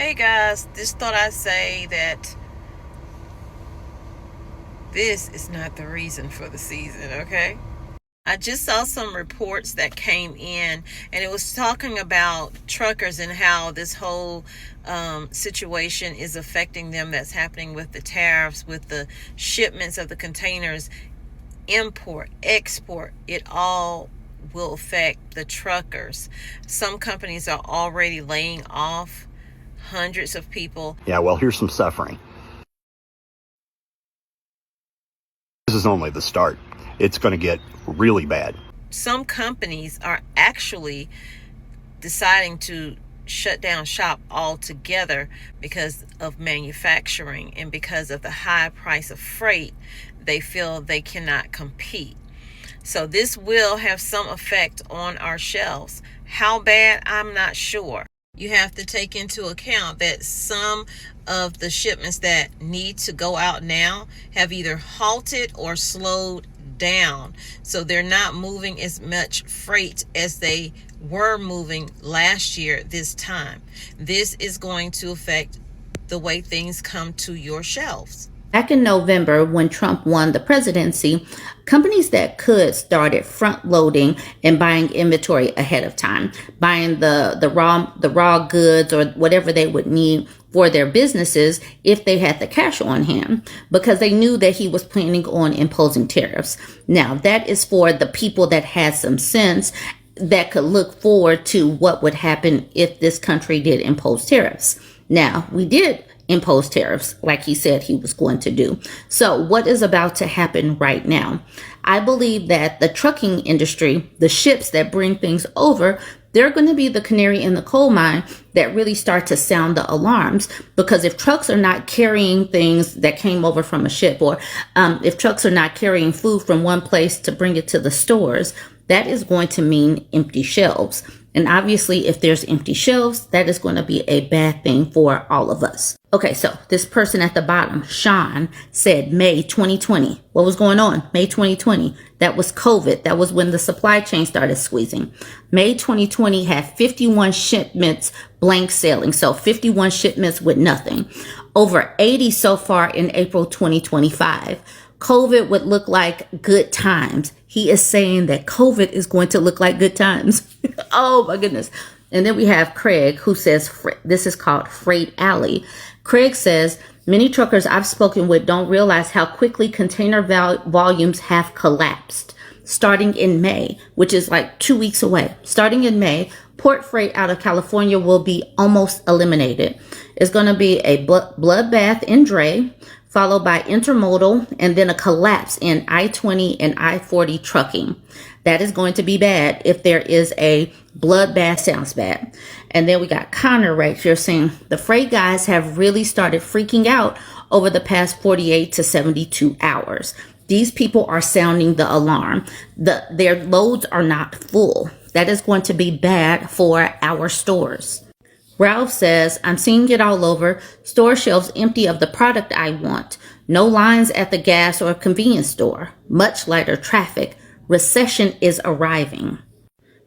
Hey guys, just thought I'd say that this is not the reason for the season, okay? I just saw some reports that came in, and it was talking about truckers and how this whole situation is affecting them. That's happening with the tariffs, with the shipments of the containers, import, export. It all will affect the truckers. Some companies are already laying off hundreds of people. Yeah, well, here's some suffering. This is only the start. It's going to get really bad. Some companies are actually deciding to shut down shop altogether because of manufacturing, and because of the high price of freight, they feel they cannot compete. So this will have some effect on our shelves. How bad, I'm not sure. You have to take into account that some of the shipments that need to go out now have either halted or slowed down. So they're not moving as much freight as they were moving last year this time. This is going to affect the way things come to your shelves. Back in November, when Trump won the presidency, companies that could started front loading and buying inventory ahead of time, buying the raw goods or whatever they would need for their businesses if they had the cash on hand, because they knew that he was planning on imposing tariffs. Now, that is for the people that had some sense, that could look forward to what would happen if this country did impose tariffs. Now, we did impose tariffs like he said he was going to do. So what is about to happen right now? I believe that the trucking industry, the ships that bring things over, they're going to be the canary in the coal mine that really start to sound the alarms. Because if trucks are not carrying things that came over from a ship, or if trucks are not carrying food from one place to bring it to the stores, that is going to mean empty shelves. And obviously, if there's empty shelves, that is going to be a bad thing for all of us. Okay, so this person at the bottom, Sean, said May 2020. What was going on? May 2020. That was COVID. That was when the supply chain started squeezing. May 2020 had 51 shipments blank sailing. So 51 shipments with nothing. Over 80 so far in April 2025. COVID would look like good times. He is saying that COVID is going to look like good times. Oh my goodness. And then we have Craig, who says, this is called Freight Alley. Craig says, many truckers I've spoken with don't realize how quickly container volumes have collapsed. Starting in May, which is like 2 weeks away. Starting in May, port freight out of California will be almost eliminated. It's going to be a bloodbath in dray, followed by intermodal, and then a collapse in I-20 and I-40 trucking. That is going to be bad if there is a bloodbath. Sounds bad. And then we got Connor right here saying the freight guys have really started freaking out over the past 48 to 72 hours. These people are sounding the alarm. Their loads are not full. That is going to be bad for our stores. Ralph says, I'm seeing it all over. Store shelves empty of the product I want. No lines at the gas or convenience store. Much lighter traffic. Recession is arriving.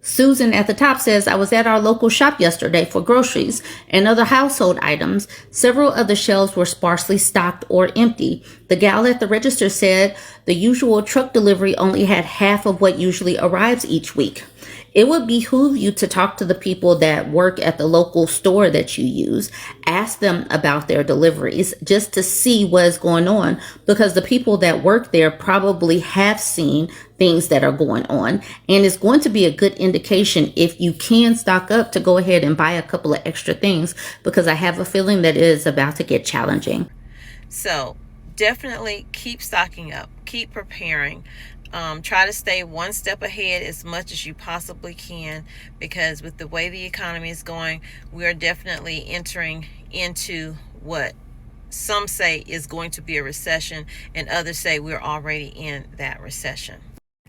Susan at the top says, I was at our local shop yesterday for groceries and other household items. Several of the shelves were sparsely stocked or empty. The gal at the register said the usual truck delivery only had half of what usually arrives each week. It would behoove you to talk to the people that work at the local store that you use. Ask them about their deliveries just to see what is going on, because the people that work there probably have seen things that are going on. And it's going to be a good indication if you can stock up to go ahead and buy a couple of extra things, because I have a feeling that it is about to get challenging. So definitely keep stocking up, keep preparing. Try to stay one step ahead as much as you possibly can, because with the way the economy is going, we are definitely entering into what some say is going to be a recession, and others say we're already in that recession.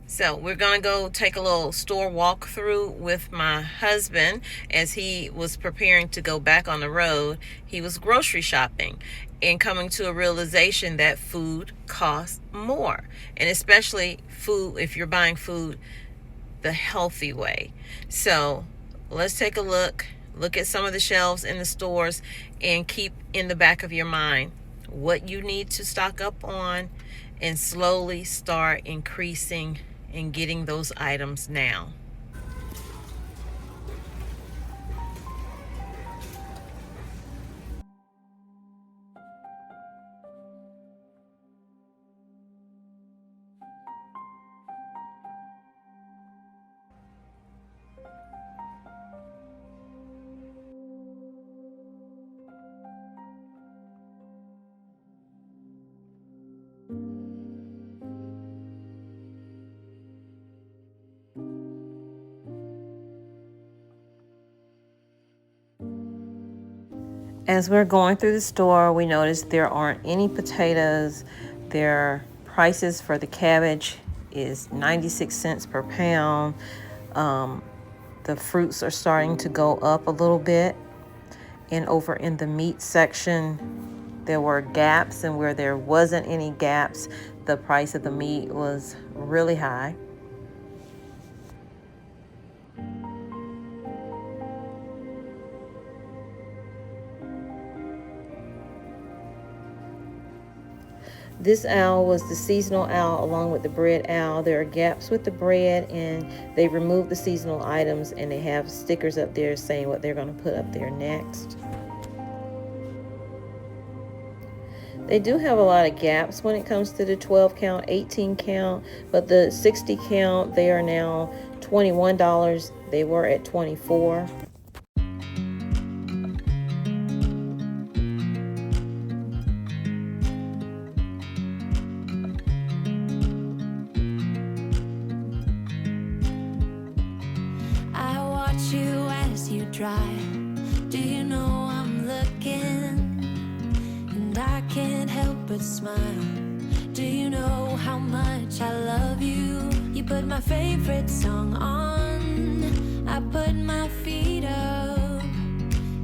So we're going to go take a little store walkthrough with my husband as he was preparing to go back on the road. He was grocery shopping and coming to a realization that food costs more, and especially food if you're buying food the healthy way. So let's take a look. Look at some of the shelves in the stores and keep in the back of your mind what you need to stock up on, and slowly start increasing and getting those items now. As we're going through the store, we noticed there aren't any potatoes. Their prices for the cabbage is 96 cents per pound. The fruits are starting to go up a little bit. And over in the meat section, there were gaps, and where there wasn't any gaps, the price of the meat was really high. This aisle was the seasonal aisle along with the bread aisle. There are gaps with the bread, and they removed the seasonal items, and they have stickers up there saying what they're going to put up there next. They do have a lot of gaps when it comes to the 12 count, 18 count, but the 60 count, they are now $21. They were at $24. Drive. Do you know I'm looking, and I can't help but smile? Do you know how much I love you? You put my favorite song on, I put my feet up,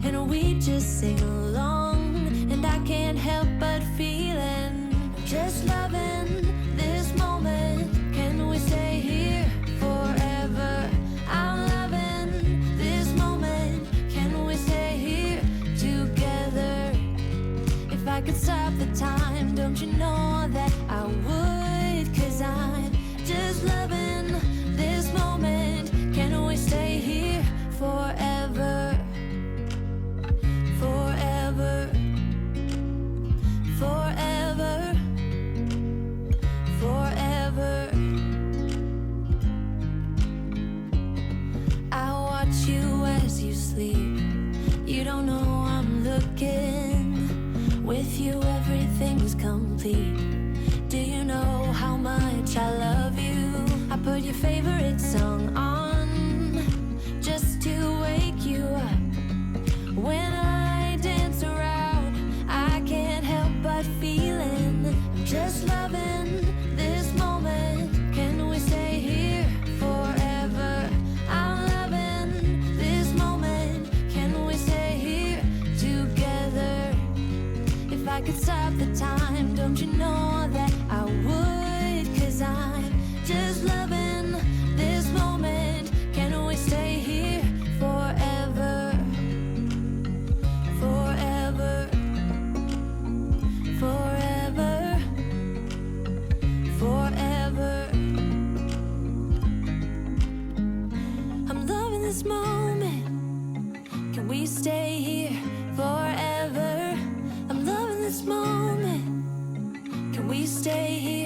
and we just sing along, and I can't help but feeling, just loving this moment. Can we stay here forever? I'm loving this moment. Can we stay here together? If I could stop the time, don't you know that I would? 'Cause I'm just loving this moment. Can we stay here forever? Forever. Forever. Forever. I watch you as you sleep. You don't know I'm looking. With you everything's complete. Do you know how much I love you? I put your favorite song on just to wake you up. When I dance around, I can't help but feeling, I'm just loving this moment. Can we stay here forever? I'm loving this moment. Can we stay here together? If I could stop the time, don't you know that I would? 'Cause I'm just loving this moment. Can we stay here forever? Forever. Forever. Forever. I'm loving this moment. Can we stay here forever? I'm loving this moment. Can we stay here?